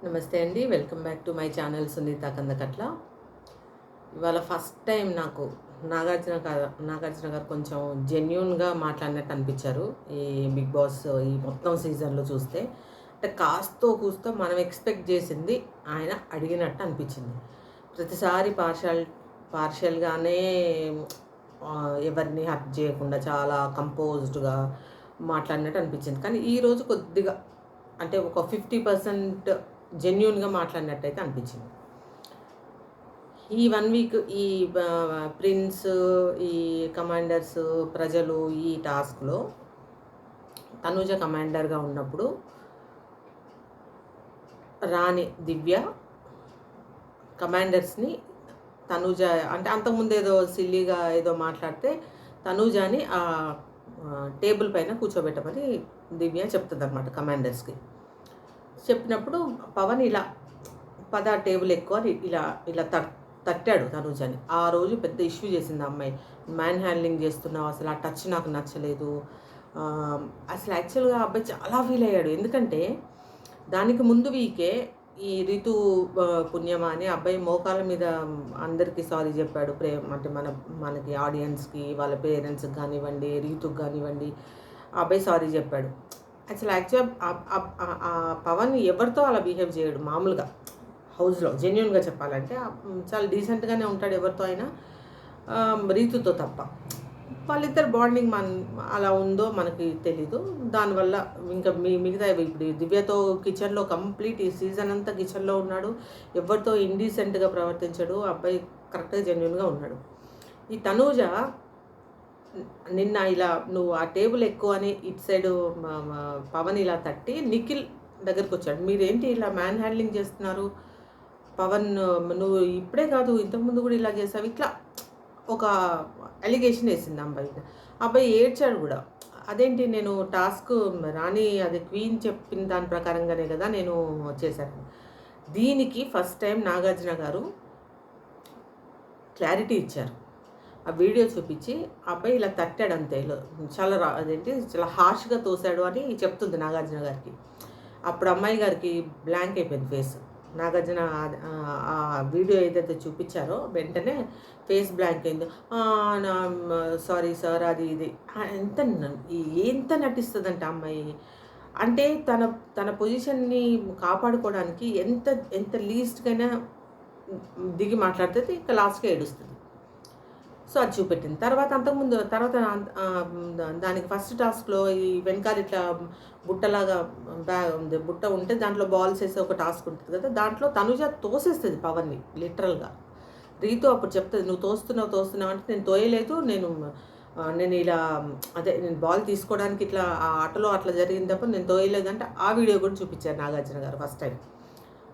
నమస్తే అండి. Welcome back to my channel Sunitha Kandakatla. ఇవాళ ఫస్ట్ టైం నాకు నాగార్జున గారు కొంచెం జెన్యూన్‌గా మాట్లాడినట్టు అనిపించారు. ఈ 'బిగ్ బాస్' ఈ మొత్తం సీజన్‌లో చూస్తే. అంటే కాస్తో కూస్తో మనం ఎక్స్‌పెక్ట్ చేసింది ఆయన అడిగినట్టు అనిపించింది. ప్రతిసారి పార్షియల్‌గానే ఎవరిని హర్ట్ చేయకుండా చాలా కంపోజ్డ్‌గా మాట్లాడినట్టు అనిపించింది. కానీ ఈరోజు కొద్దిగా అంటే ఒక 50% జెన్యూన్‌గా మాట్లాడినట్టయితే అనిపించింది. ఈ 1 వీక్ ఈ ప్రిన్స్, ఈ కమాండర్స్, ప్రజలు ఈ టాస్క్‌లో తనూజ కమాండర్‌గా ఉన్నప్పుడు రాణి దివ్య కమాండర్స్‌ని తనూజ అంటే అంతకుముందు ఏదో సిల్లీగా ఏదో మాట్లాడితే తనూజని టేబుల్ పైన కూర్చోబెట్టమని దివ్య చెప్తుందనమాట కమాండర్స్‌కి. చెప్పినప్పుడు పవన్ ఇలా పద టేబుల్ ఎక్కువ అని ఇలా ఇలా తట్టాడు తనూజని. ఆ రోజు పెద్ద ఇష్యూ చేసింది ఆ అమ్మాయి. మ్యాన్ హ్యాండ్లింగ్ చేస్తున్నావు, అసలు ఆ టచ్ నాకు నచ్చలేదు. అసలు యాక్చువల్గా ఆ అబ్బాయి చాలా ఫీల్ అయ్యాడు. ఎందుకంటే దానికి ముందు వీకే ఈ రితు పుణ్యమా అని అబ్బాయి మోకాళ్ళ మీద అందరికీ సారీ చెప్పాడు. అంటే మనకి ఆడియన్స్కి, వాళ్ళ పేరెంట్స్కి కానివ్వండి, రీతుకి కానివ్వండి, ఆ అబ్బాయి సారీ చెప్పాడు. యాక్చువల్ పవన్ ఎవరితో అలా బిహేవ్ చేయడు మామూలుగా హౌస్లో. జెన్యూన్గా చెప్పాలంటే చాలా డీసెంట్గానే ఉంటాడు ఎవరితో అయినా, రీతుతో తప్ప. వాళ్ళిద్దరు బాండింగ్ అలా ఉందో మనకి తెలీదు. దానివల్ల ఇంకా మిగతా ఇప్పుడు దివ్యతో కిచెన్లో కంప్లీట్ ఈ సీజన్ అంతా కిచెన్లో ఉన్నాడు. ఎవరితో ఇండీసెంట్గా ప్రవర్తించడు. అబ్బాయి కరెక్ట్గా జెన్యూన్గా ఉన్నాడు. ఈ తనూజ నిన్న ఇలా నువ్వు ఆ టేబుల్ ఎక్కువ అని ఇటు సైడు పవన్ ఇలా తట్టి నిఖిల్ దగ్గరికి వచ్చాడు. మీరేంటి ఇలా మ్యాన్ హ్యాండ్లింగ్ చేస్తున్నారు, పవన్ నువ్వు ఇప్పుడే కాదు ఇంతకుముందు కూడా ఇలా చేసావు, ఇట్లా ఒక అలిగేషన్ వేసింది అబ్బాయి ఏడ్చాడు కూడా. అదేంటి నేను టాస్క్ రాణి అది క్వీన్ చెప్పిన దాని ప్రకారంగానే కదా నేను చేశాను. దీనికి ఫస్ట్ టైం నాగార్జున గారు క్లారిటీ ఇచ్చారు. ఆ వీడియో చూపించి అబ్బాయి ఇలా తట్టాడు అంతే, చాలా హార్ష్గా తోసాడు అని చెప్తుంది నాగార్జున గారికి. అప్పుడు అమ్మాయి గారికి బ్లాంక్ అయిపోయింది ఫేస్. నాగార్జున ఆ వీడియో ఏదైతే చూపించారో వెంటనే ఫేస్ బ్లాంక్ అయింది. సారీ సార్ అది ఇది ఎంత నటిస్తుందంటే అమ్మాయి. అంటే తన పొజిషన్ని కాపాడుకోవడానికి ఎంత లీస్ట్కైనా దిగి మాట్లాడుతుంది, ఇంకా లాస్ట్గా ఏడుస్తుంది. సో అది చూపెట్టింది. తర్వాత దానికి ఫస్ట్ టాస్క్లో ఈ వెనకాల ఇట్లా బుట్టలాగా బుట్ట ఉంటే దాంట్లో బాల్స్ వేసే ఒక టాస్క్ ఉంటుంది కదా, దాంట్లో తనుజ తోసేస్తుంది పవన్ని లిటరల్గా. రీతు అప్పుడు చెప్తుంది, నువ్వు తోస్తున్నావు అంటే నేను తోయలేదు, నేను ఇలా నేను బాల్ తీసుకోవడానికి ఇట్లా ఆ ఆటలో అట్లా జరిగింది తప్ప నేను తోయలేదంటే ఆ వీడియో కూడా చూపించారు నాగార్జున గారు ఫస్ట్ టైం.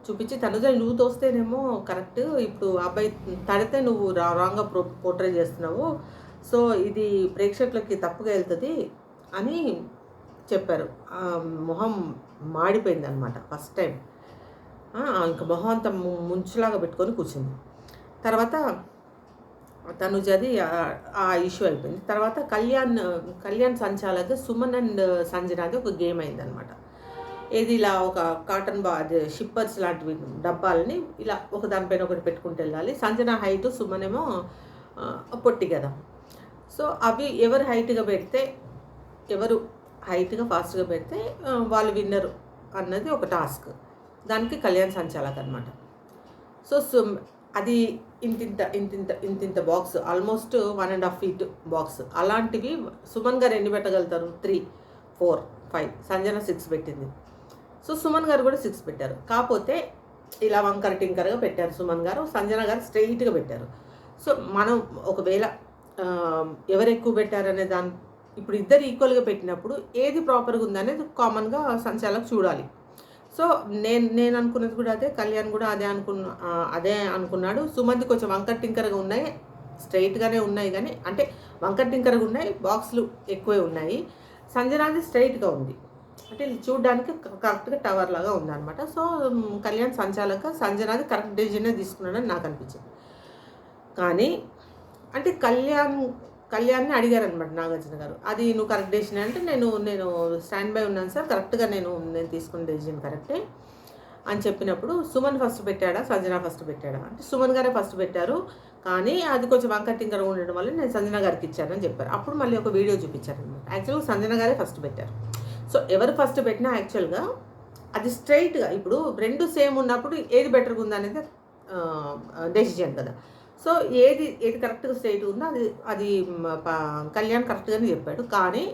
చూపించి తనుజ నువ్వు తోస్తేనేమో కరెక్ట్, ఇప్పుడు అబ్బాయి తడితే నువ్వు రాంగ్గా పోర్ట్రే చేస్తున్నావు, సో ఇది ప్రేక్షకులకి తప్పుగా వెళ్తుంది అని చెప్పారు. మొహం మాడిపోయింది అనమాట ఫస్ట్ టైం. ఇంకా మొహం అంతా ముంచులాగా పెట్టుకొని కూర్చుంది. తర్వాత తనుజది ఆ ఇష్యూ అయిపోయింది. తర్వాత కళ్యాణ్ సంచాలక సుమన్ అండ్ సంజనాది ఒక గేమ్ అయిందనమాట. ఏది ఇలా ఒక కాటన్ షిప్పర్స్ లాంటివి డబ్బాలని ఇలా ఒక దానిపైన ఒకటి పెట్టుకుంటూ వెళ్ళాలి. సంజన హైట్, సుమన్ ఏమో పొట్టి కదా. సో అవి ఎవరు హైట్గా ఫాస్ట్గా పెడితే వాళ్ళు విన్నరు అన్నది ఒక టాస్క్. దానికి కళ్యాణ్ సంచాలక్ అనమాట. సో అది ఇంతింత బాక్స్, ఆల్మోస్ట్ 1.5 feet బాక్స్. అలాంటివి సుమన్ గారు ఎన్ని పెట్టగలుగుతారు? 3, 4, 5. సంజన 6 పెట్టింది. సో సుమన్ గారు కూడా 6 పెట్టారు. కాకపోతే ఇలా వంకర టింకర్గా పెట్టారు సుమన్ గారు, సంజన గారు స్ట్రెయిట్గా పెట్టారు. సో మనం ఒకవేళ ఎవరు ఎక్కువ పెట్టారనే ఇప్పుడు ఇద్దరు ఈక్వల్గా పెట్టినప్పుడు ఏది ప్రాపర్గా ఉందనేది కామన్గా సంచాలకు చూడాలి. సో నేను అనుకున్నది కూడా అదే, కళ్యాణ్ కూడా అదే అనుకున్నాడు. సుమన్ది కొంచెం వంకర టింకర్గా ఉన్నాయి, స్ట్రైట్గానే ఉన్నాయి, కానీ అంటే వంకర టింకర్గా ఉన్నాయి, బాక్సులు ఎక్కువే ఉన్నాయి. సంజనాది స్ట్రైట్గా ఉంది, అంటే చూడడానికి కరెక్ట్గా టవర్ లాగా ఉందన్నమాట. సో కళ్యాణ్ సంజనాది కరెక్ట్ డెసిజనే తీసుకున్నాడని నాకు అనిపించింది. కానీ అంటే కళ్యాణ్ని అడిగారనమాట నాగార్జున గారు, అది నువ్వు కరెక్ట్ డెసిషన్ అంటే నేను స్టాండ్ బై ఉన్నాను సార్, కరెక్ట్గా నేను తీసుకున్న డెసిషన్ కరెక్టే. అని చెప్పినప్పుడు సుమన్ ఫస్ట్ పెట్టాడా, సంజన ఫస్ట్ పెట్టాడా అంటే సుమన్ గారే ఫస్ట్ పెట్టారు. కానీ అది కొంచెం వంకర టింకరగా ఉండడం వల్ల నేను సంజన గారికి ఇచ్చానని చెప్పారు. అప్పుడు మళ్ళీ ఒక వీడియో చూపించారనమాట. యాక్చువల్గా సంజన గారే ఫస్ట్ పెట్టారు. సో ఎవరు ఫస్ట్ పెట్టినా యాక్చువల్గా అది స్ట్రైట్గా ఇప్పుడు 2 సేమ్ ఉన్నప్పుడు ఏది బెటర్గా ఉందనేది డెసిషన్ కదా. సో ఏది కరెక్ట్గా స్ట్రైట్గా ఉందో అది అది కళ్యాణ్ కరెక్ట్గానే చెప్పాడు. కానీ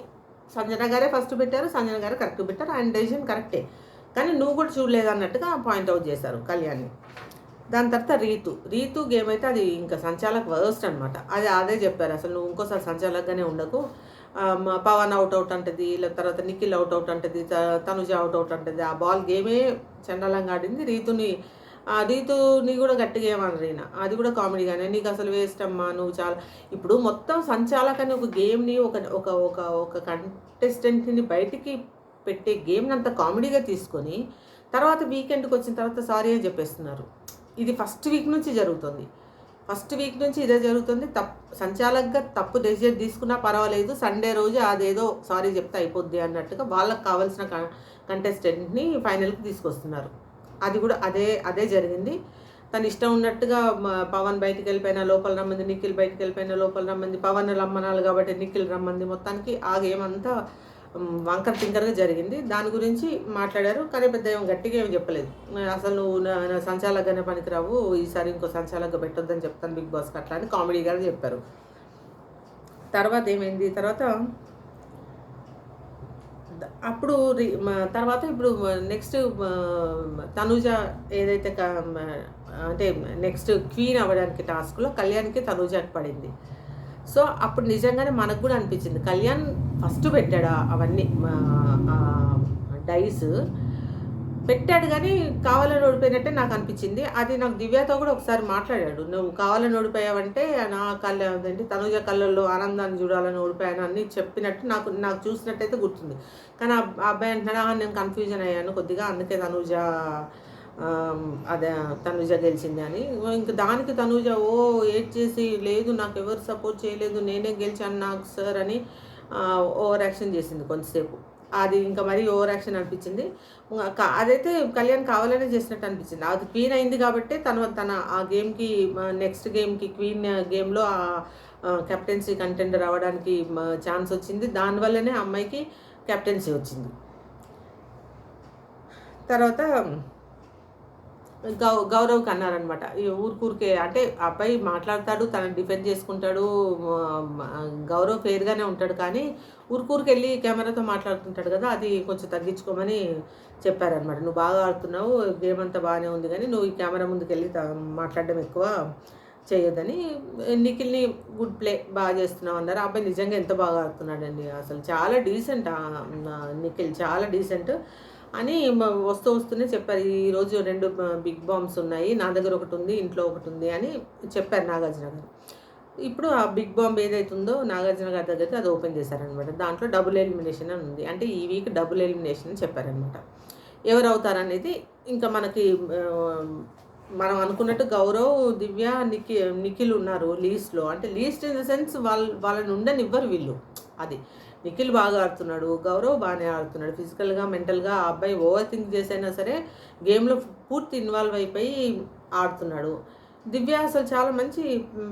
సంజన గారే ఫస్ట్ పెట్టారు, సంజన గారే కరెక్ట్గా పెట్టారు. ఆయన డెసిషన్ కరెక్టే, కానీ నువ్వు కూడా చూడలేదు అన్నట్టుగా పాయింట్అవుట్ చేశారు కళ్యాణ్ని. దాని తర్వాత రీతు గేమ్ అయితే అది ఇంకా సంచాలక్ వర్స్ట్ అనమాట. అదే చెప్పారు, అసలు నువ్వు ఇంకోసారి సంచాలక్గానే ఉండకు. పవన్ అవుట్ అంటది, తర్వాత నిఖిల్ అవుట్ అంటది, తనుజ అవుట్ అంటది. ఆ బాల్ గేమే చండాలంగా ఆడింది. రీతుని కూడా గట్టిగా ఏమనరీనా, అది కూడా కామెడీగానే. నీకు అసలు వేస్ట్ అమ్మా, నువ్వు చాలా ఇప్పుడు మొత్తం సంచాలకని ఒక గేమ్ని ఒక కంటెస్టెంట్ని బయటికి పెట్టే గేమ్ని అంత కామెడీగా తీసుకొని తర్వాత వీకెండ్కి వచ్చిన తర్వాత సారీ అని చెప్పేస్తున్నారు. ఇది ఫస్ట్ వీక్ నుంచి జరుగుతుంది. ఫస్ట్ వీక్ నుంచి ఇదే జరుగుతుంది. సంచాలకుగా తప్పు డెసిజన్ తీసుకున్నా పర్వాలేదు, సండే రోజు అదేదో సారీ చెప్తే అయిపోద్ది అన్నట్టుగా వాళ్ళకి కావాల్సిన కంటెస్టెంట్ని ఫైనల్కి తీసుకొస్తున్నారు. అది కూడా అదే జరిగింది. తను ఇష్టం ఉన్నట్టుగా పవన్ బయటికి వెళ్ళిపోయినా లోపల రమ్మంది, నిఖిల్ బయటికి వెళ్ళిపోయినా లోపల రమ్మంది, పవన్ రమ్మనాలి కాబట్టి నిఖిల్ రమ్మంది. మొత్తానికి ఆ గేమ్ అంతా వంకర టింకర్గా జరిగింది. దాని గురించి మాట్లాడారు, కానీ పెద్ద ఏం గట్టిగా ఏం చెప్పలేదు. అసలు నువ్వు సంచాలకుగానే పనికిరావు, ఈసారి ఇంకో సంచాలకుగా పెట్టొద్దని చెప్తాను బిగ్ బాస్కి అట్లా అని కామెడీగా చెప్పారు. తర్వాత ఏమైంది, తర్వాత ఇప్పుడు నెక్స్ట్ తనుజ ఏదైతే అంటే నెక్స్ట్ క్వీన్ అవ్వడానికి టాస్క్లో కళ్యాణ్కి తనుజకి పడింది. సో అప్పుడు నిజంగానే మనకు కూడా అనిపించింది, కళ్యాణ్ ఫస్ట్ పెట్టాడా అవన్నీ డైస్ పెట్టాడు, కానీ కావాలని ఓడిపోయినట్టే నాకు అనిపించింది. అది నాకు దివ్యతో కూడా ఒకసారి మాట్లాడాడు, నువ్వు కావాలని ఓడిపోయావంటే నా అదేంటి తనుజ కళ్ళల్లో ఆనందాన్ని చూడాలని ఓడిపోయాను అని చెప్పినట్టు నాకు చూసినట్టయితే గుర్తుంది. కానీ ఆ అబ్బాయి అంటున్నాడా, నేను కన్ఫ్యూజన్ అయ్యాను కొద్దిగా, అందుకే తనుజ గెలిచింది అని. ఇంక దానికి తనుజ ఏడ్ చేసి, లేదు నాకు ఎవరు సపోర్ట్ చేయలేదు, నేనే గెలిచాను నాకు సార్ అని ఓవర్ యాక్షన్ చేసింది కొంతసేపు. అది ఇంకా మరీ ఓవర్ యాక్షన్ అనిపించింది. అదైతే కళ్యాణ్ కావాలనే చేసినట్టు అనిపించింది. అది క్వీన్ అయింది కాబట్టి తన ఆ గేమ్కి నెక్స్ట్ గేమ్కి క్వీన్ గేమ్లో కెప్టెన్సీ కంటెండర్ అవ్వడానికి ఛాన్స్ వచ్చింది. దానివల్లనే అమ్మాయికి కెప్టెన్సీ వచ్చింది. తర్వాత గౌరవ్కి అన్నారనమాట, ఈ ఊరికే అంటే అబ్బాయి మాట్లాడతాడు, తనని డిఫెండ్ చేసుకుంటాడు, గౌరవ్ ఫెయిర్గానే ఉంటాడు, కానీ ఊరికే వెళ్ళి కెమెరాతో మాట్లాడుతుంటాడు కదా, అది కొంచెం తగ్గించుకోమని చెప్పారనమాట. నువ్వు బాగా ఆడుతున్నావు, గేమ్ అంతా బాగానే ఉంది, కానీ నువ్వు ఈ కెమెరా ముందుకు వెళ్ళి మాట్లాడడం ఎక్కువ చేయొద్దని. నిఖిల్ని గుడ్ ప్లే బాగా చేస్తున్నావు అన్నారు. అబ్బాయి నిజంగా ఎంత బాగా ఆడుతున్నాడండి, అసలు చాలా డీసెంట్ నిఖిల్, చాలా డీసెంట్ అని వస్తూనే చెప్పారు. ఈరోజు 2 బిగ్ బాంబ్స్ ఉన్నాయి, నా దగ్గర ఒకటి ఉంది, ఇంట్లో ఒకటి ఉంది అని చెప్పారు నాగార్జున గారు. ఇప్పుడు ఆ బిగ్ బాంబ్ ఏదైతుందో నాగార్జున గారి దగ్గర అది ఓపెన్ చేశారనమాట. దాంట్లో డబుల్ ఎలిమినేషన్ అని ఉంది, అంటే ఈ వీక్ డబుల్ ఎలిమినేషన్ అని చెప్పారనమాట. ఎవరు అవుతారనేది ఇంకా మనకి మనం అనుకున్నట్టు గౌరవ్, దివ్య, నిఖిల్ ఉన్నారు లీస్ట్లో. అంటే లీస్ట్ ఇన్ ద సెన్స్ వాళ్ళని ఉండనివ్వరు వీళ్ళు. అది నిఖిల్ బాగా ఆడుతున్నాడు, గౌరవ్ బాగానే ఆడుతున్నాడు, ఫిజికల్గా మెంటల్గా. ఆ అబ్బాయి ఓవర్ థింక్ చేసైనా సరే గేమ్లో పూర్తి ఇన్వాల్వ్ అయిపోయి ఆడుతున్నాడు. దివ్య అసలు చాలా మంచి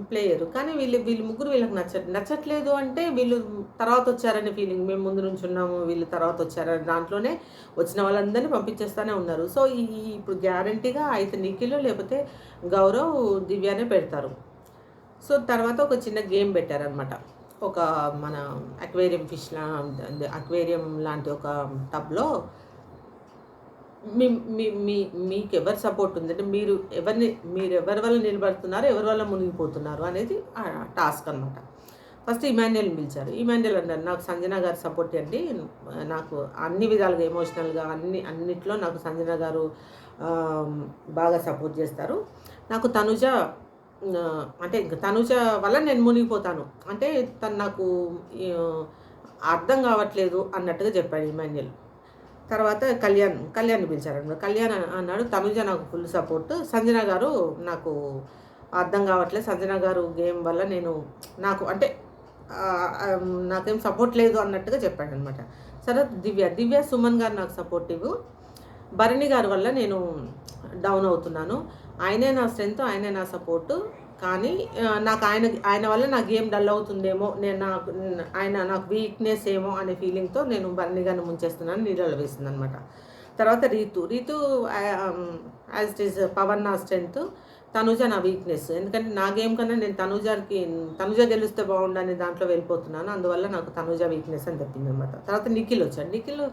ప్లేయర్, కానీ వీళ్ళు ముగ్గురు వీళ్ళకి నచ్చట్లేదు. అంటే వీళ్ళు తర్వాత వచ్చారనే ఫీలింగ్, మేము ముందు నుంచి ఉన్నాము, వీళ్ళు తర్వాత వచ్చారని దాంట్లోనే వచ్చిన వాళ్ళందరినీ పంపించేస్తూనే ఉన్నారు. సో ఇప్పుడు గ్యారంటీగా అయితే నిఖిల్ లేకపోతే గౌరవ్, దివ్యానే పెడతారు. సో తర్వాత ఒక చిన్న గేమ్ పెట్టారనమాట. ఒక మన అక్వేరియం లాంటి ఒక టబ్లో మీకు ఎవరు సపోర్ట్ ఉందంటే మీరు ఎవరి వల్ల నిలబడుతున్నారు, ఎవరి వల్ల మునిగిపోతున్నారు అనేది టాస్క్ అనమాట. ఫస్ట్ ఇమాన్యుయల్ని పిలిచారు. ఇమాన్యుయల్ అన్నారు, నాకు సంజన గారు సపోర్ట్ అండి, నాకు అన్ని విధాలుగా ఎమోషనల్గా అన్నిట్లో నాకు సంజన గారు బాగా సపోర్ట్ చేస్తారు. నాకు తనుజ అంటే ఇంకా తనుజ వల్ల నేను మునిగిపోతాను, అంటే తను నాకు అర్థం కావట్లేదు అన్నట్టుగా చెప్పాడు ఇమాన్యుయల్. తర్వాత కళ్యాణ్ని పిలిచారన్నమాట. కళ్యాణ్ అన్నాడు, తనుజ నాకు ఫుల్ సపోర్ట్, సంజన గారు నాకు అర్థం కావట్లేదు, సంజన గారు గేమ్ వల్ల నాకేం సపోర్ట్ లేదు అన్నట్టుగా చెప్పాడు అనమాట. సరే దివ్య సుమన్ గారు నాకు సపోర్టివ్, భరణి గారి వల్ల నేను డౌన్ అవుతున్నాను. ఆయనే నా స్ట్రెంత్, ఆయనే నా సపోర్టు. కానీ నాకు ఆయన వల్ల నా గేమ్ డల్ అవుతుందేమో, ఆయన నాకు వీక్‌నెస్ ఏమో అనే ఫీలింగ్‌తో నేను భరణి గారిని ముంచేస్తున్నాను, నీళ్ళలో వేసిందనమాట. తర్వాత Ritu as it is Pawan నా స్ట్రెంత్, తనుజ నా వీక్‌నెస్. ఎందుకంటే నా గేమ్ కన్నా నేను తనుజ గెలిస్తే బాగుండనే దాంట్లో వెళ్ళిపోతున్నాను. అందువల్ల నాకు తనుజ వీక్‌నెస్ అని చెప్పిందనమాట. తర్వాత నిఖిల్ వచ్చాడు. నిఖిల్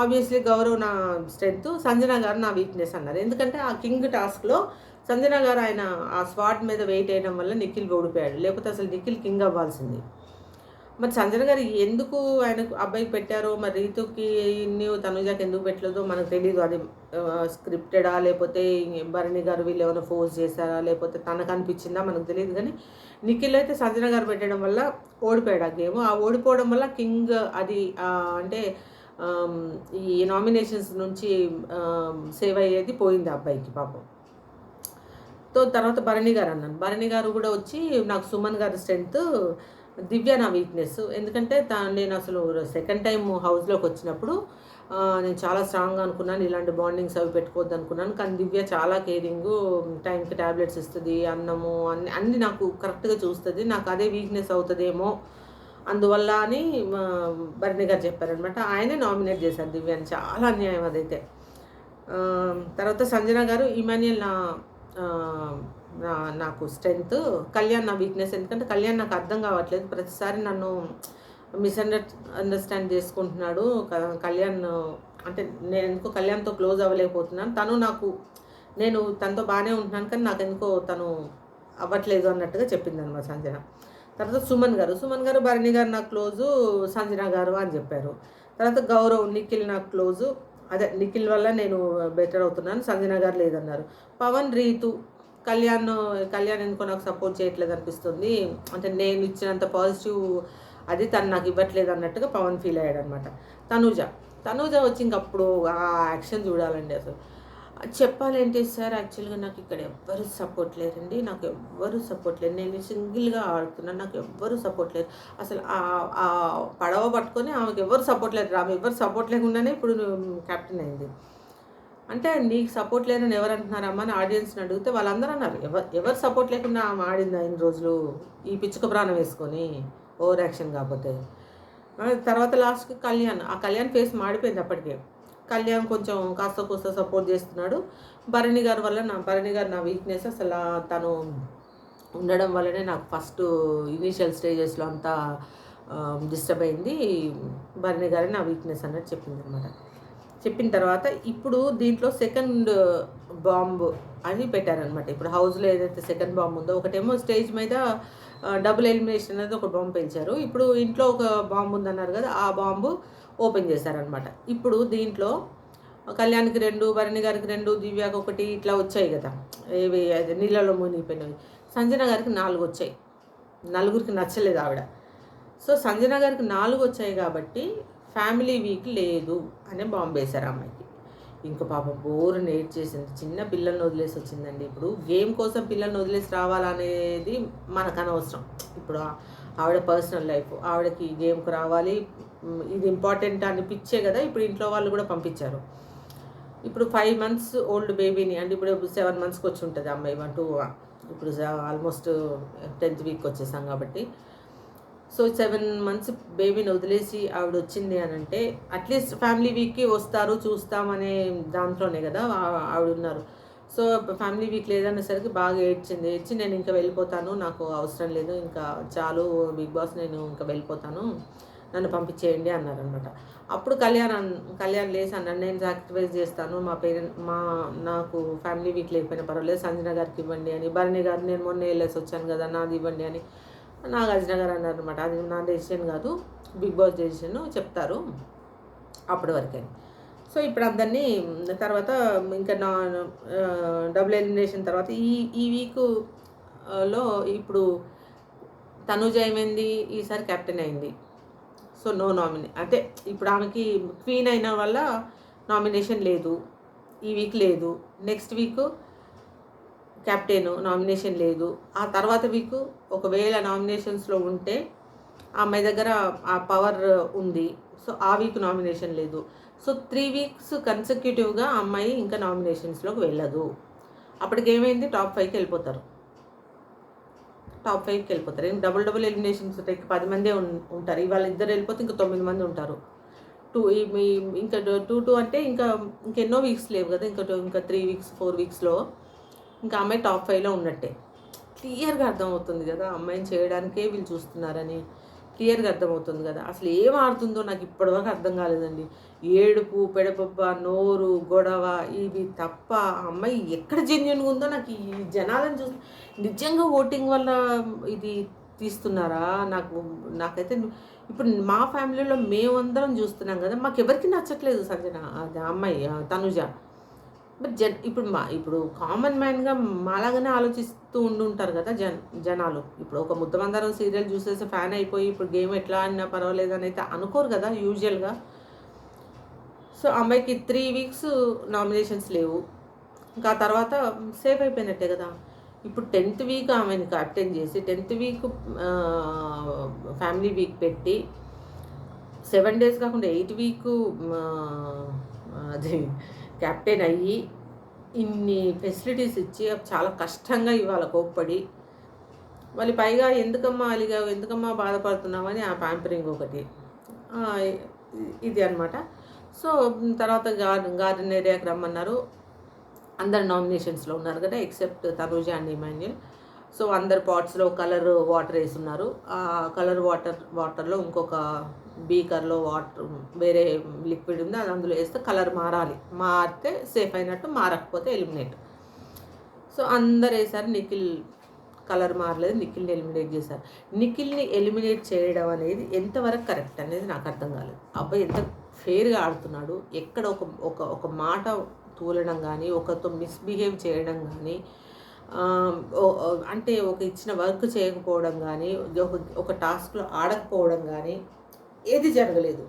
ఆబ్వియస్లీ గౌరవ్ నా స్ట్రెంత్, సంజన గారు నా వీక్‌నెస్ అన్నారు. ఎందుకంటే ఆ కింగ్ టాస్క్‌లో సంజన గారు ఆయన ఆ స్వాట్ మీద వెయిట్ వేయడం వల్ల నిఖిల్ ఓడిపోయాడు. లేకపోతే అసలు నిఖిల్ కింగ్ అవ్వాల్సింది. మరి సంజన గారు ఎందుకు ఆయనకు అబ్బాయికి పెట్టారో, మరి రీతుకి తనుజాకి ఎందుకు పెట్టలేదో మనకు తెలీదు. అది స్క్రిప్టెడా, లేకపోతే భరణి గారు వీళ్ళు ఏమైనా ఫోర్స్ చేశారా, లేకపోతే తనకు అనిపించిందా మనకు తెలియదు. కానీ నిఖిల్ అయితే సంజన గారు పెట్టడం వల్ల ఓడిపోయాడు ఆ గేమ్. ఆ ఓడిపోవడం వల్ల కింగ్ అది అంటే ఈ నామినేషన్స్ నుంచి సేవ్ అయ్యేది పోయింది ఆ అబ్బాయికి పాపం. తర్వాత భరణి గారు అన్నాను. భరణి గారు కూడా వచ్చి నాకు సుమన్ గారి స్ట్రెంత్, దివ్య నా వీక్‌నెస్. ఎందుకంటే నేను అసలు సెకండ్ టైం హౌస్‌లోకి వచ్చినప్పుడు నేను చాలా స్ట్రాంగ్‌గా అనుకున్నాను. ఇలాంటి బాండింగ్స్ అవి పెట్టుకోవద్దు అనుకున్నాను. కానీ దివ్య చాలా కేరింగు, టైంకి టాబ్లెట్స్ ఇస్తుంది, అన్నము అన్నీ నాకు కరెక్ట్‌గా చూస్తుంది. నాకు అదే వీక్‌నెస్ అవుతుందేమో అందువల్ల అని భరణి గారు చెప్పారనమాట. ఆయనే నామినేట్ చేశారు దివ్యని. చాలా అన్యాయం అదైతే. తర్వాత సంజన గారు ఇమాన్యుయల్ నాకు స్ట్రెంత్, కళ్యాణ్ నా వీక్‌నెస్. ఎందుకంటే కళ్యాణ్ నాకు అర్థం కావట్లేదు. ప్రతిసారి నన్ను అండర్స్టాండ్ చేసుకుంటున్నాడు. కళ్యాణ్ అంటే నేను ఎందుకో కళ్యాణ్‌తో క్లోజ్ అవ్వలేకపోతున్నాను. నేను తనతో బాగానే ఉంటున్నాను, కానీ నాకెందుకో తను అవ్వట్లేదు అన్నట్టుగా చెప్పిందనమాట సంజన. తర్వాత సుమన్ గారు భరణి గారు నాకు క్లోజు, సంజన గారు అని చెప్పారు. తర్వాత గౌరవ్, నిఖిల్ నాకు క్లోజు, అదే నిఖిల్ వల్ల నేను బెటర్ అవుతున్నాను, సంజన గారు లేదన్నారు. పవన్, రీతు, కళ్యాణ్ ఎందుకో నాకు సపోర్ట్ చేయట్లేదు అనిపిస్తుంది. అంటే నేను ఇచ్చినంత పాజిటివ్ అది తను నాకు ఇవ్వట్లేదు అన్నట్టుగా పవన్ ఫీల్ అయ్యాడు అనమాట. తనూజ వచ్చి ఇంకప్పుడు ఆ యాక్షన్ చూడాలండి అసలు. చెప్పాలంటే సార్ యాక్చువల్గా నాకు ఇక్కడ ఎవ్వరు సపోర్ట్ లేరండి. నాకు ఎవ్వరు సపోర్ట్ లేరు. నేను సింగిల్గా ఆడుతున్నాను. నాకు ఎవ్వరు సపోర్ట్ లేరు. అసలు ఆ పడవ పట్టుకొని ఆమెకు ఎవ్వరు సపోర్ట్ లేరు. ఆమె ఎవ్వరు సపోర్ట్ లేకుండానే ఇప్పుడు కెప్టెన్ అయింది. అంటే నీకు సపోర్ట్ లేదని ఎవరు అంటున్నారమ్మా అని ఆడియన్స్ని అడిగితే వాళ్ళందరూ అన్నారు, ఎవరు సపోర్ట్ లేకుండా ఆమె ఆడింది 5 రోజులు ఈ పిచ్చుక ప్రాణం వేసుకొని ఓవర్ యాక్షన్ కాకపోతే. తర్వాత లాస్ట్కి కళ్యాణ్ ఫేస్ మాడిపోయింది అప్పటికే. కళ్యాణ్ కొంచెం కాస్త కూస్త సపోర్ట్ చేస్తున్నాడు. భరణి గారు నా వీక్నెస్. అసలు తను ఉండడం వల్లనే నాకు ఫస్ట్ ఇనీషియల్ స్టేజెస్లో అంతా డిస్టర్బ్ అయింది. భరణి గారే నా వీక్నెస్ అన్నట్టు చెప్పింది అనమాట. చెప్పిన తర్వాత ఇప్పుడు దీంట్లో సెకండ్ బాంబు అని పెట్టారనమాట. ఇప్పుడు హౌస్లో ఏదైతే సెకండ్ బాంబు ఉందో, ఒకటేమో స్టేజ్ మీద డబుల్ ఎలిమినేషన్ అనేది ఒక బాంబు పెంచారు. ఇప్పుడు ఇంట్లో ఒక బాంబు ఉందన్నారు కదా, ఆ బాంబు ఓపెన్ చేశారనమాట. ఇప్పుడు దీంట్లో కళ్యాణ్కి 2, భరణి గారికి 2, దివ్యాకి 1 ఇట్లా వచ్చాయి కదా, ఏవి అది నీళ్ళలో మునిగిపోయినవి. సంజన గారికి 4 వచ్చాయి. నలుగురికి నచ్చలేదు ఆవిడ. సో సంజన గారికి 4 వచ్చాయి కాబట్టి ఫ్యామిలీ వీక్ లేదు అనే బాంబు వేశారు అమ్మాయికి. ఇంక పాపం బోరు నేట్ చేసింది. చిన్న పిల్లల్ని వదిలేసి వచ్చిందండి. ఇప్పుడు గేమ్ కోసం పిల్లల్ని వదిలేసి రావాలనేది మనకు అనవసరం. ఇప్పుడు ఆవిడ పర్సనల్ లైఫ్, ఆవిడకి గేమ్కి రావాలి, ఇది ఇంపార్టెంట్ అనిపించే కదా ఇప్పుడు ఇంట్లో వాళ్ళు కూడా పంపించారు. ఇప్పుడు 5 months ఓల్డ్ బేబీని, అంటే ఇప్పుడు 7 monthsకి వచ్చి ఉంటుంది అమ్మాయి. ఇప్పుడు ఆల్మోస్ట్ 10th week వచ్చేసాం కాబట్టి. సో 7 months బేబీని వదిలేసి ఆవిడ వచ్చింది అని అంటే అట్లీస్ట్ ఫ్యామిలీ వీక్కి వస్తారు చూస్తామనే దాంట్లోనే కదా ఆవిడ ఉన్నారు. సో ఫ్యామిలీ వీక్ లేదనేసరికి బాగా ఏడ్చి నేను ఇంకా వెళ్ళిపోతాను, నాకు అవసరం లేదు, ఇంకా చాలు బిగ్ బాస్, నేను ఇంకా వెళ్ళిపోతాను, నన్ను పంపించేయండి అన్నారనమాట. అప్పుడు కళ్యాణ్ లేసి అన్నాడు, నేను సాక్రిఫైస్ చేస్తాను, నాకు ఫ్యామిలీ వీక్ లేకపోయినా పర్వాలేదు, సంజన గారికి ఇవ్వండి అని. భరణి గారు, నేను మొన్న వెళ్ళేసి వచ్చాను కదా, నాది ఇవ్వండి అని నాగార్జున గారు అన్నారనమాట. అది నా డెసిషన్ కాదు, బిగ్ బాస్ డెసిషన్, చెప్తారు అప్పటి వరకే. సో ఇప్పుడు అందరినీ తర్వాత ఇంకా డబుల్ ఎలిమినేషన్ తర్వాత ఈ వీక్లో ఇప్పుడు తనుజ ఏమైంది, ఈసారి కెప్టెన్ అయింది. సో నో నామినేషన్, అంటే ఇప్పుడు ఆమెకి క్వీన్ అయిన వల్ల నామినేషన్ లేదు, ఈ వీక్ లేదు. నెక్స్ట్ వీక్ కెప్టెన్ నామినేషన్ లేదు. ఆ తర్వాత వీక్ ఒకవేళ నామినేషన్స్లో ఉంటే ఆ అమ్మాయి దగ్గర ఆ పవర్ ఉంది. సో ఆ వీక్ నామినేషన్ లేదు. సో 3 వీక్స్ కన్సెక్యూటివ్గా అమ్మాయి ఇంకా నామినేషన్స్లోకి వెళ్ళదు. అప్పటికేమైంది, టాప్ 5కి వెళ్ళిపోతారు. టాప్ 5కి వెళ్ళిపోతారు. ఏం డబుల్ ఎలిమినేషన్స్ ఉంటాయి. 10 మందే ఉంటారు. ఇవాళ ఇద్దరు వెళ్ళిపోతే ఇంకా 9 మంది ఉంటారు. ఇంకా 2 అంటే ఇంకెన్నో వీక్స్ లేవు కదా, ఇంకా 3 వీక్స్ 4 వీక్స్లో ఇంకా అమ్మాయి టాప్ 5లో ఉన్నట్టే. క్లియర్గా అర్థమవుతుంది కదా అమ్మాయిని చేయడానికే వీళ్ళు చూస్తున్నారని. క్లియర్గా అర్థమవుతుంది కదా. అసలు ఏం ఆడుతుందో నాకు ఇప్పటివరకు అర్థం కాలేదండి. ఏడుపు, పెడపబ్బ, నోరు, గొడవ ఇవి తప్ప ఆ అమ్మాయి ఎక్కడ జెన్యున్గా ఉందో నాకు ఈ జనాలను చూసి నిజంగా ఓటింగ్ వల్ల ఇది తీస్తున్నారా? నాకైతే ఇప్పుడు మా ఫ్యామిలీలో మేమందరం చూస్తున్నాం కదా, మాకెవరికి నచ్చట్లేదు సంజన, అది అమ్మాయి తనుజ. బట్ ఇప్పుడు కామన్ మ్యాన్గా మాలాగానే ఆలోచిస్తూ ఉండుంటారు కదా జనాలు. ఇప్పుడు ఒక ముద్దమందారం సీరియల్ చూసేసి ఫ్యాన్ అయిపోయి ఇప్పుడు గేమ్ ఎట్లా అన్నా పర్వాలేదు అని అయితే అనుకోరు కదా యూజువల్గా. సో అమ్మాయికి 3 వీక్స్ నామినేషన్స్ లేవు. ఇంకా తర్వాత సేఫ్ అయిపోయినట్టే కదా. ఇప్పుడు 10th వీక్ ఆమెను క్యాప్టెన్ చేసి 10th వీక్ ఫ్యామిలీ వీక్ పెట్టి 7 days కాకుండా 8 వీక్ అది క్యాప్టెన్ అయ్యి ఇన్ని ఫెసిలిటీస్ ఇచ్చి చాలా కష్టంగా ఇవాళ కోప్పడి మళ్ళీ పైగా ఎందుకమ్మా అలిగావు, ఎందుకమ్మా బాధపడుతున్నామని ఆ ప్యాంపరింగ్ ఒకటి ఇది అనమాట. సో తర్వాత గార్డెన్ ఏరియాకి రమ్మన్నారు. అందరు నామినేషన్స్లో ఉన్నారు కదా except Tanuja and Emmanuel. So అందరు పాట్స్లో కలర్ వాటర్ వేసున్నారు. ఆ కలర్ వాటర్లో ఇంకొక బీకర్లో వాటర్ వేరే లిక్విడ్ ఉంది, అది అందులో వేస్తే కలర్ మారాలి. మారితే సేఫ్ అయినట్టు, మారకపోతే ఎలిమినేట్. సో అందరు వేసారు. నిఖిల్ కలర్ మారలేదు, నిఖిల్ని ఎలిమినేట్ చేశారు. నిఖిల్ని ఎలిమినేట్ చేయడం అనేది ఎంతవరకు కరెక్ట్ అనేది నాకు అర్థం కాలేదు. అబ్బాయి ఎంత ఫెయిర్గా ఆడుతున్నాడు, ఎక్కడ ఒక మాట తూలడం కానీ, ఒకరితో మిస్బిహేవ్ చేయడం కానీ, అంటే ఒక ఇచ్చిన వర్క్ చేయకపోవడం కానీ, ఒక టాస్క్లో ఆడకపోవడం కానీ ఏది జరగలేదు.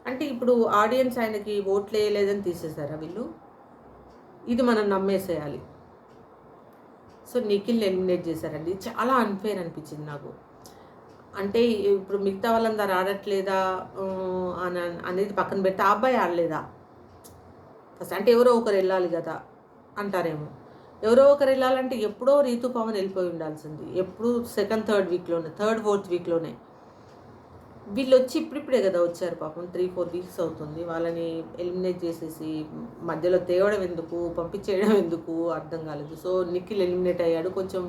అంటే ఇప్పుడు ఆడియన్స్ ఆయనకి ఓట్లు వేయలేదని తీసేశారా వీళ్ళు? ఇది మనం నమ్మేసేయాలి. సో నిఖిల్ని ఎలిమినేట్ చేశారండి. చాలా అన్ఫేర్ అనిపించింది నాకు. అంటే ఇప్పుడు మిగతా వాళ్ళందరూ ఆడట్లేదా అనేది పక్కన పెడితే ఆ అబ్బాయి ఆడలేదా ఫస్ట్? అంటే ఎవరో ఒకరు వెళ్ళాలి కదా అంటారేమో. ఎవరో ఒకరు వెళ్ళాలంటే ఎప్పుడో రీతు పవన్ వెళ్ళిపోయి ఉండాల్సింది. ఎప్పుడు సెకండ్ థర్డ్ వీక్లోనే, థర్డ్ ఫోర్త్ వీక్లోనే. వీళ్ళు వచ్చి ఇప్పుడిప్పుడే కదా వచ్చారు పాపం. 3-4 వీక్స్ అవుతుంది. వాళ్ళని ఎలిమినేట్ చేసేసి మధ్యలో తేవడం ఎందుకు, పంపించేయడం ఎందుకు అర్థం కాలేదు. సో నిఖిల్ ఎలిమినేట్ అయ్యాడు. కొంచెం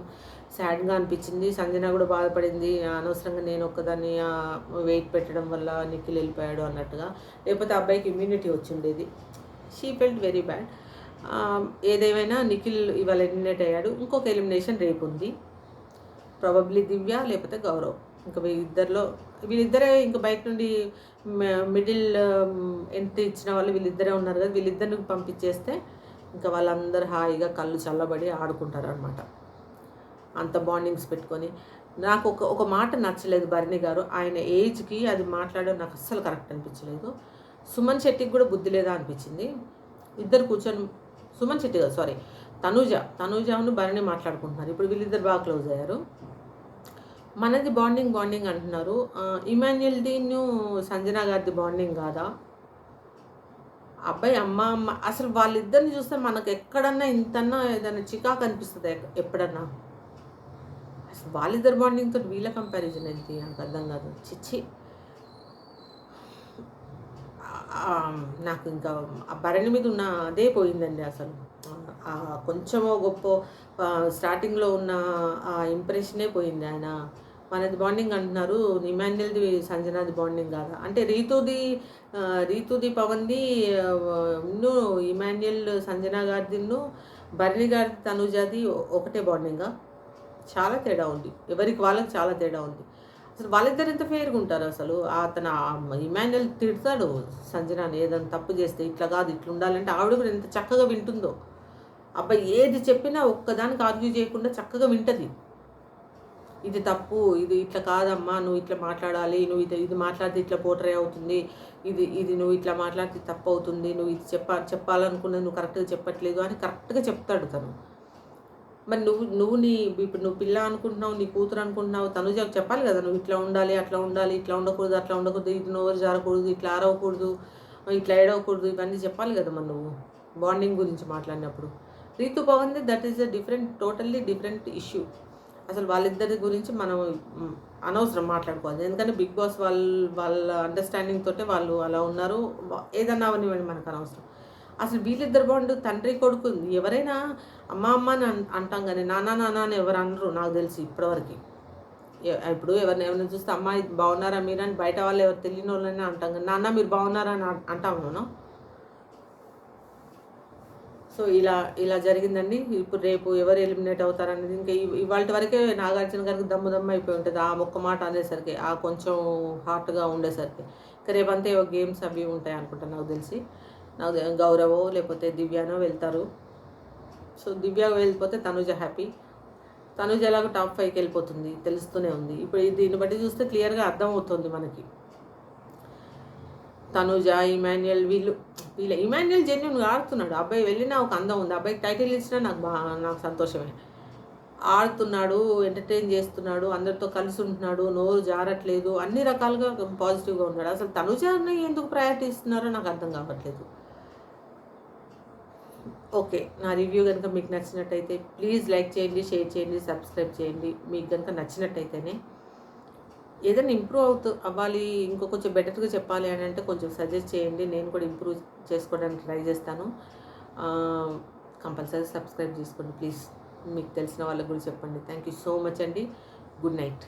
సాడ్గా అనిపించింది. సంజన కూడా బాధపడింది, అనవసరంగా నేను ఒక్కదాన్ని వెయిట్ పెట్టడం వల్ల నిఖిల్ వెళ్ళిపోయాడు అన్నట్టుగా. లేకపోతే అబ్బాయికి ఇమ్యూనిటీ వచ్చి ఉండేది. She felt very bad. ఏదేమైనా నిఖిల్ ఇవాళ ఎలిమినేట్ అయ్యాడు. ఇంకొక ఎలిమినేషన్ రేపు ఉంది. ప్రాబబ్లీ దివ్య లేకపోతే గౌరవ్. ఇంకా వీళ్ళిద్దరే ఇంకా బయట నుండి మిడిల్ ఎంట్రీ ఇచ్చిన వాళ్ళు వీళ్ళిద్దరే ఉన్నారు కదా. వీళ్ళిద్దరిని పంపించేస్తే ఇంకా వాళ్ళందరూ హాయిగా కళ్ళు చల్లబడి ఆడుకుంటారు అనమాట. అంత బాండింగ్స్ పెట్టుకొని. నాకు ఒక మాట నచ్చలేదు భరణి గారు. ఆయన ఏజ్కి అది మాట్లాడడం నాకు అస్సలు కరెక్ట్ అనిపించలేదు. సుమన్ శెట్టికి కూడా బుద్ధి లేదా అనిపించింది. ఇద్దరు కూర్చొని, సుమన్ శెట్టి కాదు సారీ, తనూజను భరణి మాట్లాడుకుంటున్నారు. ఇప్పుడు వీళ్ళిద్దరు బాగా క్లోజ్ అయ్యారు. మనది బాండింగ్ అంటున్నారు. ఇమాన్యుయల్ది సంజన గారిది బాండింగ్ కాదా? అబ్బాయి అమ్మ అసలు వాళ్ళిద్దరిని చూస్తే మనకు ఎక్కడన్నా ఇంతన్నా ఏదైనా చికాకు అనిపిస్తుంది ఎప్పుడన్నా. అసలు వాళ్ళిద్దరు బాండింగ్తో వీళ్ళ కంపారిజన్ ఏంటి నాకు అర్థం కాదు. చిచ్చి. నాకు ఇంకా ఆ భరణి మీద ఉన్న అదే పోయిందండి అసలు. కొంచెమో గొప్ప స్టార్టింగ్లో ఉన్న ఆ ఇంప్రెషనే పోయింది. ఆయన మనది బాండింగ్ అంటున్నారు, ఇమాన్యుయల్ది సంజనాది బాండింగ్ కాదా అంటే రీతుది పవన్ది ఇమాన్యుయల్ సంజన గారిది భరణి గారి తనుజాది ఒకటే బాండింగా? చాలా తేడా ఉంది. ఎవరికి వాళ్ళకి చాలా తేడా ఉంది. అసలు వాళ్ళిద్దరు ఎంత ఫేర్గా ఉంటారు అసలు. అతను ఇమాన్యుయల్ తిడతాడు సంజనాని ఏదైనా తప్పు చేస్తే, ఇట్లా కాదు ఇట్లా ఉండాలంటే. ఆవిడ కూడా ఎంత చక్కగా వింటుందో. అబ్బాయి ఏది చెప్పినా ఒక్కదానికి ఆర్గ్యూ చేయకుండా చక్కగా వింటది. ఇది తప్పు, ఇది ఇట్లా కాదమ్మా, నువ్వు ఇట్లా మాట్లాడాలి, నువ్వు ఇది మాట్లాడితే ఇట్లా పోట్రే అవుతుంది, ఇది నువ్వు ఇట్లా మాట్లాడితే తప్పు అవుతుంది, నువ్వు ఇది చెప్పాలనుకున్నది నువ్వు కరెక్ట్గా చెప్పట్లేదు అని కరెక్ట్గా చెప్తాడు తను. మరి ఇప్పుడు నువ్వు పిల్ల అనుకుంటున్నావు, నీ కూతురు అనుకుంటున్నావు, తనుజకు చెప్పాలి కదా నువ్వు ఇట్లా ఉండాలి, అట్లా ఉండాలి, ఇట్లా ఉండకూడదు, అట్లా ఉండకూడదు, ఇది నోరు జారకూడదు, ఇట్లా అరవకూడదు ఇట్లా ఏడవకూడదు ఇవన్నీ చెప్పాలి కదా మరి నువ్వు బాండింగ్ గురించి మాట్లాడినప్పుడు. రీతు పవన్‌ది that is a totally different issue. అసలు వాళ్ళిద్దరి గురించి మనం అనవసరం మాట్లాడుకోవాలి. ఎందుకంటే బిగ్ బాస్ వాళ్ళ అండర్‌స్టాండింగ్ తోటే వాళ్ళు అలా ఉన్నారు. ఏదన్నా అవ్వనివ్వండి మనకు అనవసరం. అసలు వీళ్ళిద్దరు బాండ్ తండ్రి కొడుకు ఎవరైనా అమ్మ అమ్మ అని అంటాం కానీ నాన్న నాన్న అని ఎవరు అనరు నాకు తెలిసి ఇప్పటివరకు. ఇప్పుడు ఎవరినైనా చూస్తే అమ్మ బాగున్నారా మీరు అని బయట వాళ్ళు ఎవరు తెలియని వాళ్ళైనా అంటాం కానీ నాన్న మీరు బాగున్నారా అని అంటాం మనం. సో ఇలా జరిగిందండి. ఇప్పుడు రేపు ఎవరు ఎలిమినేట్ అవుతారనేది ఇంకా ఇవాల్టి వరకే నాగార్జున గారికి దమ్ము దమ్ము అయిపోయి ఉంటుంది. ఆ ఒక్క మాట అనేసరికి, ఆ కొంచెం హాట్‌గా ఉండేసరికి. ఇంకా రేపంతా ఏవో గేమ్స్ అవి ఉంటాయి అనుకుంటా నాకు తెలిసి. గౌరవో లేకపోతే దివ్యానో వెళ్తారు. సో దివ్య వెళ్ళిపోతే తనుజ హ్యాపీ. తనుజ ఎలాగో టాప్ 5కి వెళ్ళిపోతుంది తెలుస్తూనే ఉంది. ఇప్పుడు దీన్ని బట్టి చూస్తే క్లియర్‌గా అర్థమవుతుంది మనకి. తనుజ, ఇమాన్యుయల్ వీళ్ళు ఇమాన్యుయల్ జెన్యూన్‌గా ఆడుతున్నాడు. అబ్బాయి వెళ్ళినా ఒక అందం ఉంది. అబ్బాయికి టైటిల్ ఇచ్చినా నాకు సంతోషమే. ఆడుతున్నాడు, ఎంటర్‌టైన్ చేస్తున్నాడు, అందరితో కలిసి ఉంటున్నాడు, నోరు జారట్లేదు, అన్ని రకాలుగా పాజిటివ్‌గా ఉన్నాడు. అసలు తనుజని ఎందుకు ప్రయారిటీ ఇస్తున్నారో నాకు అర్థం కావట్లేదు. ఓకే. నా రివ్యూ గనుక మీకు నచ్చినట్టయితే ప్లీజ్ లైక్ చేయండి, షేర్ చేయండి, సబ్స్క్రైబ్ చేయండి. మీకు గనుక నచ్చినట్టయితేనే. ఏదైనా ఇంప్రూవ్ అవ్వాలి, ఇంకో కొంచెం బెటర్‌గా చెప్పాలి అని అంటే కొంచెం సజెస్ట్ చేయండి. నేను కూడా ఇంప్రూవ్ చేసుకోవడానికి ట్రై చేస్తాను. కంపల్సరీ సబ్స్క్రైబ్ చేసుకోండి ప్లీజ్. మీకు తెలిసిన వాళ్ళకి కూడా చెప్పండి. థ్యాంక్ యూ సో మచ్ అండి. Good night.